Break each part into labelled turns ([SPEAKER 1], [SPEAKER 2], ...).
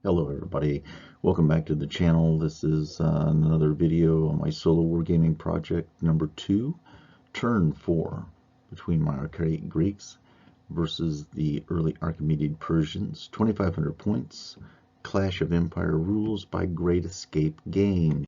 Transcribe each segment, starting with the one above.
[SPEAKER 1] Hello everybody, welcome back to the channel. This is another video on my solo wargaming project number 2, turn 4, between my Archaic Greeks versus the early Achaemenid Persians. 2,500 points, Clash of Empire rules by Great Escape Game.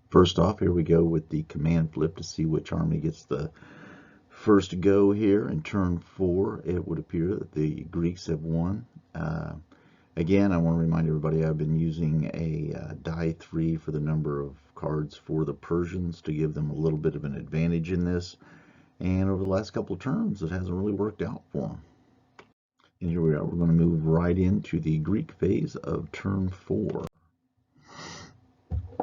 [SPEAKER 1] First off, here we go with the command flip to see which army gets the first go here. In turn 4, it would appear that the Greeks have won. Again, I want to remind everybody I've been using a die 3 for the number of cards for the Persians to give them a little bit of an advantage in this. And over the last couple of turns, it hasn't really worked out for them. And here we are. We're going to move right into the Greek phase of turn 4.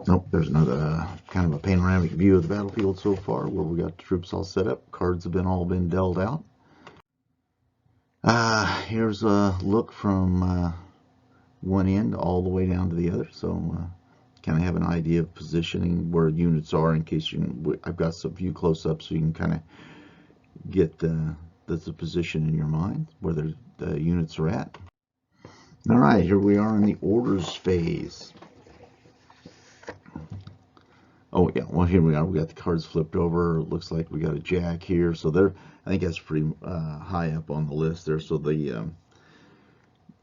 [SPEAKER 1] Nope, there's another kind of a panoramic view of the battlefield so far, where we got the troops all set up. Cards have all been dealt out. Here's a look from one end all the way down to the other, so kind of have an idea of positioning where units are in case you can. I've got some few close-ups so you can kind of get the position in your mind where the units are at. All right, here we are in the orders phase. Oh yeah, well here we are. We got the cards flipped over. It looks like we got a jack here. So there, I think that's pretty high up on the list there. So the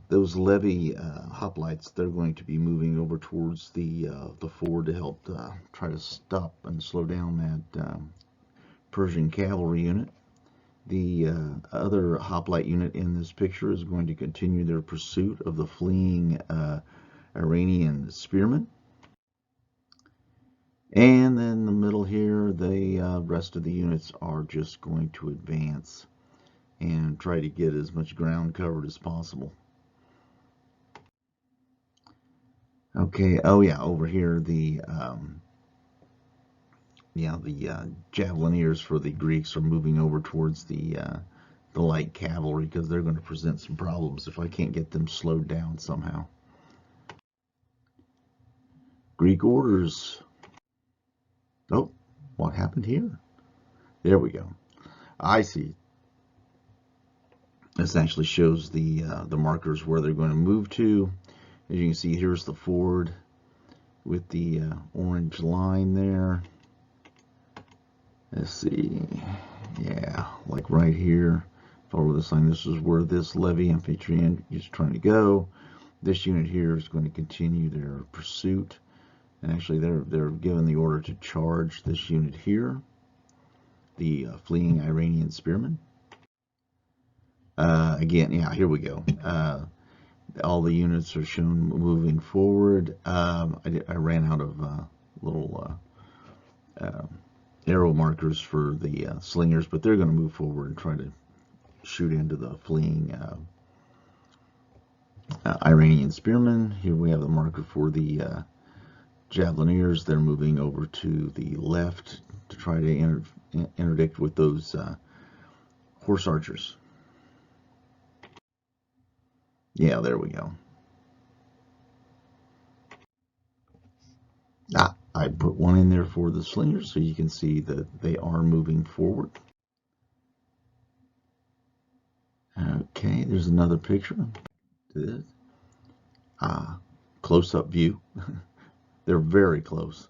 [SPEAKER 1] those levy hoplites, they're going to be moving over towards the ford to help try to stop and slow down that Persian cavalry unit. The other hoplite unit in this picture is going to continue their pursuit of the fleeing Iranian spearmen. And then in the middle here, the rest of the units are just going to advance and try to get as much ground covered as possible. Okay, oh yeah, over here the javelineers for the Greeks are moving over towards the light cavalry because they're going to present some problems if I can't get them slowed down somehow. Greek orders. Oh, what happened here? There we go. I see. This actually shows the markers where they're going to move to. As you can see, here's the ford with the orange line there. Let's see. Yeah, like right here. Follow this line. This is where this levy infantry is trying to go. This unit here is going to continue their pursuit. And actually, they're given the order to charge this unit here, the fleeing Iranian spearmen. Again, yeah, here we go. All the units are shown moving forward. I ran out of little arrow markers for the slingers, but they're going to move forward and try to shoot into the fleeing Iranian spearmen. Here we have the marker for the javelineers. They're moving over to the left to try to interdict with those horse archers. Yeah, there we go. I put one in there for the slingers so you can see that they are moving forward. Okay, there's another picture to this. Close-up view. They're very close.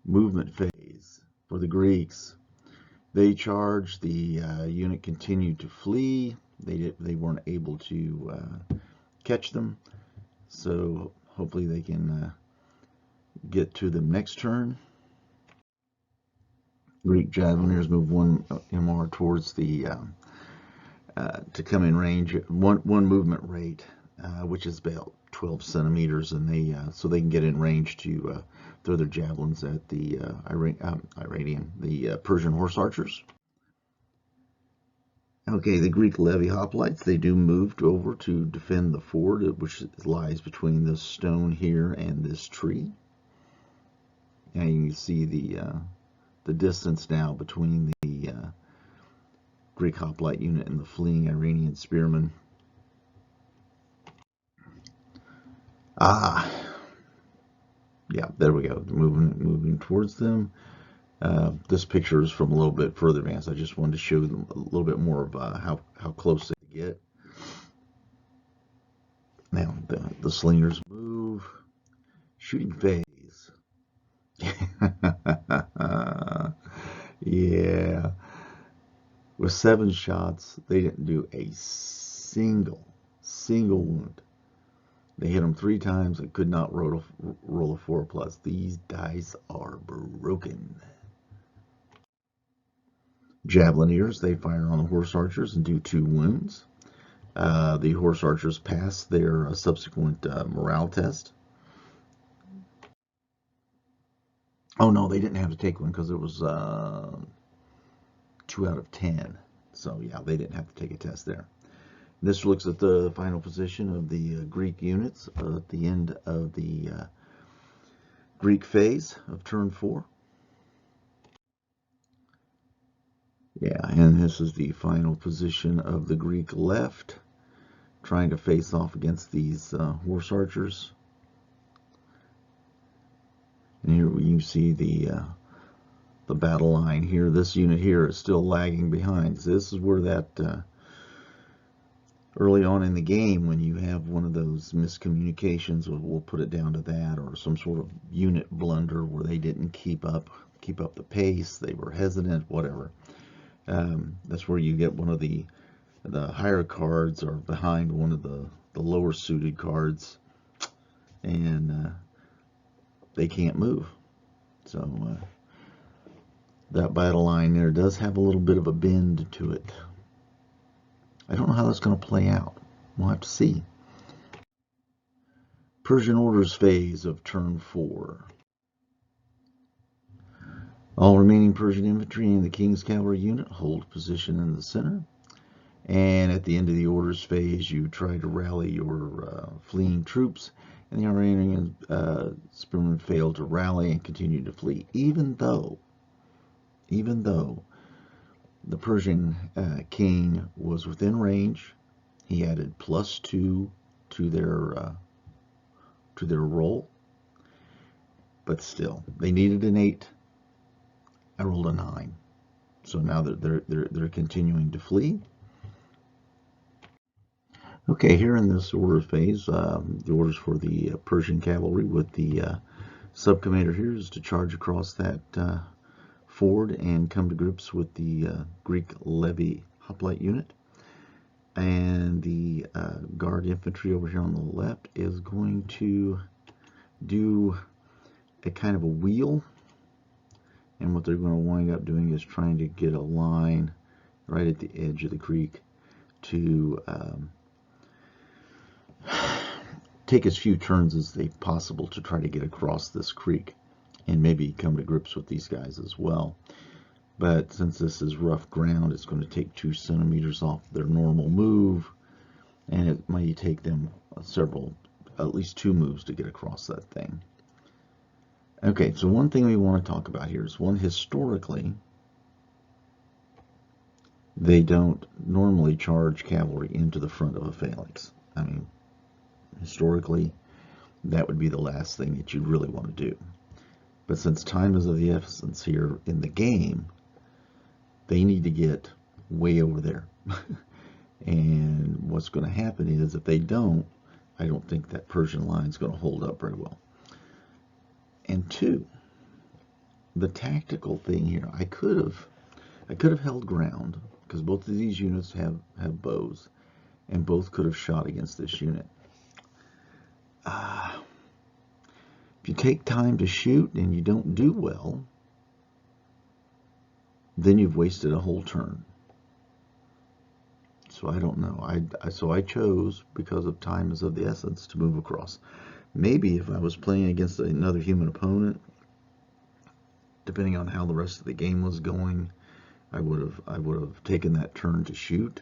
[SPEAKER 1] Movement phase for the Greeks. They charged. The unit continued to flee. They weren't able to catch them. So hopefully they can get to them next turn. Greek javelineers move one MR towards the to come in range. One movement rate which is about 12 centimeters, and they so they can get in range to throw their javelins at the Persian horse archers. Okay, the Greek levy hoplites, they do move over to defend the ford, which lies between this stone here and this tree. And you can see the distance now between the Greek hoplite unit and the fleeing Iranian spearmen. Yeah, there we go. Moving towards them. This picture is from a little bit further advanced. I just wanted to show them a little bit more of how close they get. Now the slingers move. Shooting phase. Yeah. With 7 shots, they didn't do a single wound. They hit them 3 times and could not roll a 4+. These dice are broken. Javelineers, they fire on the horse archers and do 2 wounds. The horse archers pass their subsequent morale test. Oh no, they didn't have to take one because it was 2 out of 10. So yeah, they didn't have to take a test there. This looks at the final position of the Greek units at the end of the Greek phase of turn 4. Yeah, and this is the final position of the Greek left, trying to face off against these horse archers. And here you see the battle line here. This unit here is still lagging behind. So this is where that early on in the game, when you have one of those miscommunications, we'll put it down to that, or some sort of unit blunder where they didn't keep up the pace, they were hesitant, whatever. That's where you get one of the higher cards are behind one of the lower suited cards, and they can't move. So that battle line there does have a little bit of a bend to it. I don't know how that's going to play out. We'll have to see. Persian orders phase of turn 4. All remaining Persian infantry and the king's cavalry unit hold position in the center. And at the end of the orders phase, you try to rally your fleeing troops, and the Iranian spearmen fail to rally and continue to flee, even though the Persian king was within range. He added +2 to their roll, but still, they needed an 8. I rolled a 9, so now they're continuing to flee. Okay, here in this order phase, the orders for the Persian cavalry with the subcommander here is to charge across that ford and come to grips with the Greek levy hoplite unit. And the guard infantry over here on the left is going to do a kind of a wheel. And what they're going to wind up doing is trying to get a line right at the edge of the creek to take as few turns as they possible to try to get across this creek and maybe come to grips with these guys as well. But since this is rough ground, it's going to take 2 centimeters off their normal move, and it might take them at least 2 moves to get across that thing. Okay, so one thing we want to talk about here is, one, historically, they don't normally charge cavalry into the front of a phalanx. I mean, historically, that would be the last thing that you'd really want to do. But since time is of the essence here in the game, they need to get way over there. And what's going to happen is, if they don't, I don't think that Persian line is going to hold up very well. And 2, the tactical thing here, I could have held ground, because both of these units have bows, and both could have shot against this unit. If you take time to shoot and you don't do well, then you've wasted a whole turn. So so I don't know. So I chose, because of time is of the essence, to move across. Maybe if I was playing against another human opponent, depending on how the rest of the game was going, I would have taken that turn to shoot.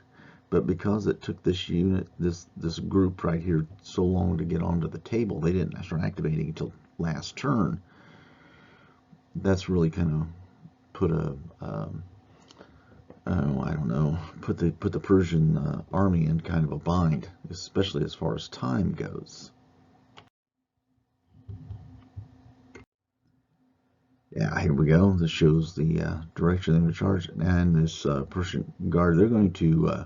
[SPEAKER 1] But because it took this unit, this group right here, so long to get onto the table, they didn't start activating until last turn. That's really kind of put a I don't know, put the Persian army in kind of a bind, especially as far as time goes. Yeah, here we go. This shows the direction they're going to charge, and this Persian guard, they're going to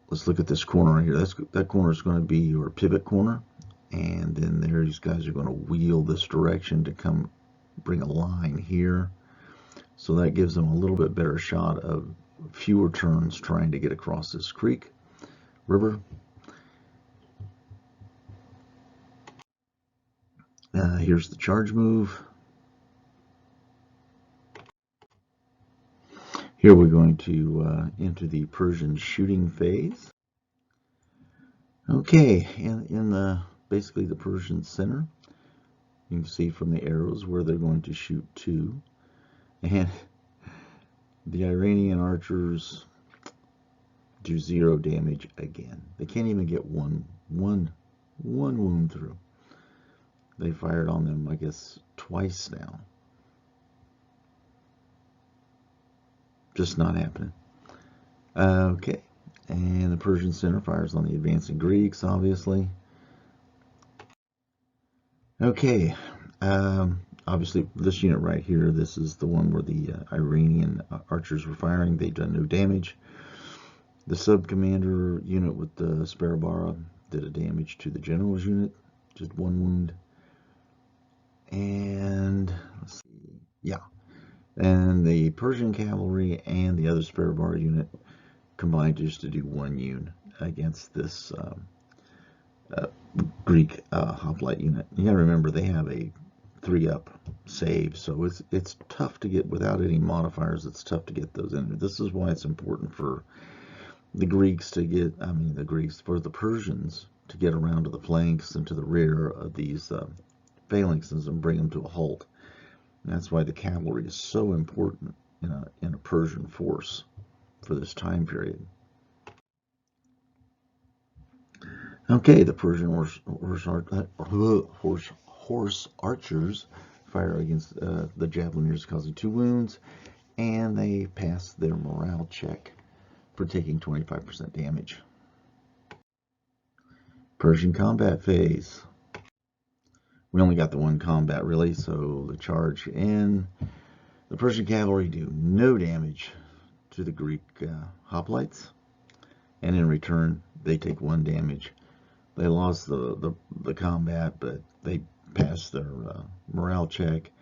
[SPEAKER 1] let's look at this corner right here. That corner is going to be your pivot corner, and then there these guys are going to wheel this direction to come bring a line here. So that gives them a little bit better shot of fewer turns trying to get across this creek, river. Here's the charge move. Here we're going to enter the Persian shooting phase. Okay, in the basically the Persian center, you can see from the arrows where they're going to shoot to, and the Iranian archers do 0 damage again. They can't even get one wound through. They fired on them, I guess, twice now. Just not happening. Okay, and the Persian center fires on the advancing Greeks, obviously. Okay, obviously this unit right here, this is the one where the Iranian archers were firing. They've done no damage. The sub-commander unit with the Sparabara did a damage to the general's unit, just 1 wound. And let's see, yeah, and the Persian cavalry and the other Sparabara unit combined just to do 1 unit against this Greek hoplite unit. You gotta remember they have a 3-up save, so it's tough to get without any modifiers. It's tough to get those in. This is why it's important for the Greeks to get, for the Persians to get around to the flanks and to the rear of these phalanxes and bring them to a halt. And that's why the cavalry is so important in a Persian force for this time period. Okay, the Persian horse archers fire against the javelineers, causing 2 wounds, and they pass their morale check for taking 25% damage. Persian combat phase. We only got the 1 combat really, so the charge in. The Persian cavalry do no damage to the Greek hoplites, and in return they take 1 damage. They lost the combat, but they passed their morale check,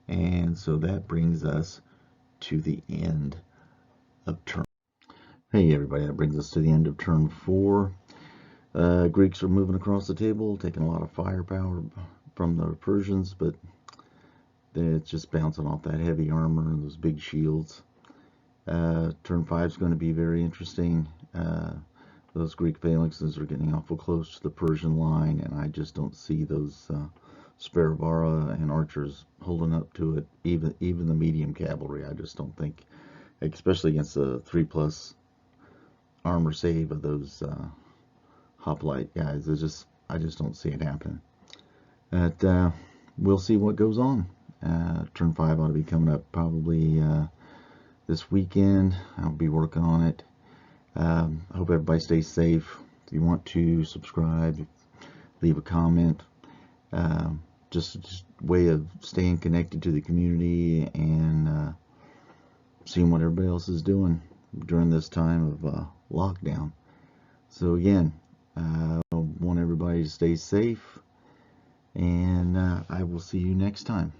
[SPEAKER 1] and so that brings us to the end of turn. Hey everybody, that brings us to the end of turn 4. Greeks are moving across the table, taking a lot of firepower from the Persians, but it's just bouncing off that heavy armor and those big shields. Turn 5 is going to be very interesting. Those Greek phalanxes are getting awful close to the Persian line, and I just don't see those Sparabara and archers holding up to it. Even the medium cavalry, I just don't think, especially against the 3+ armor save of those hoplite guys. I just don't see it happening. But we'll see what goes on. Turn 5 ought to be coming up probably this weekend. I'll be working on it. I hope everybody stays safe. If you want to subscribe, leave a comment. Just a way of staying connected to the community and seeing what everybody else is doing during this time of lockdown. So again, I want everybody to stay safe, and I will see you next time.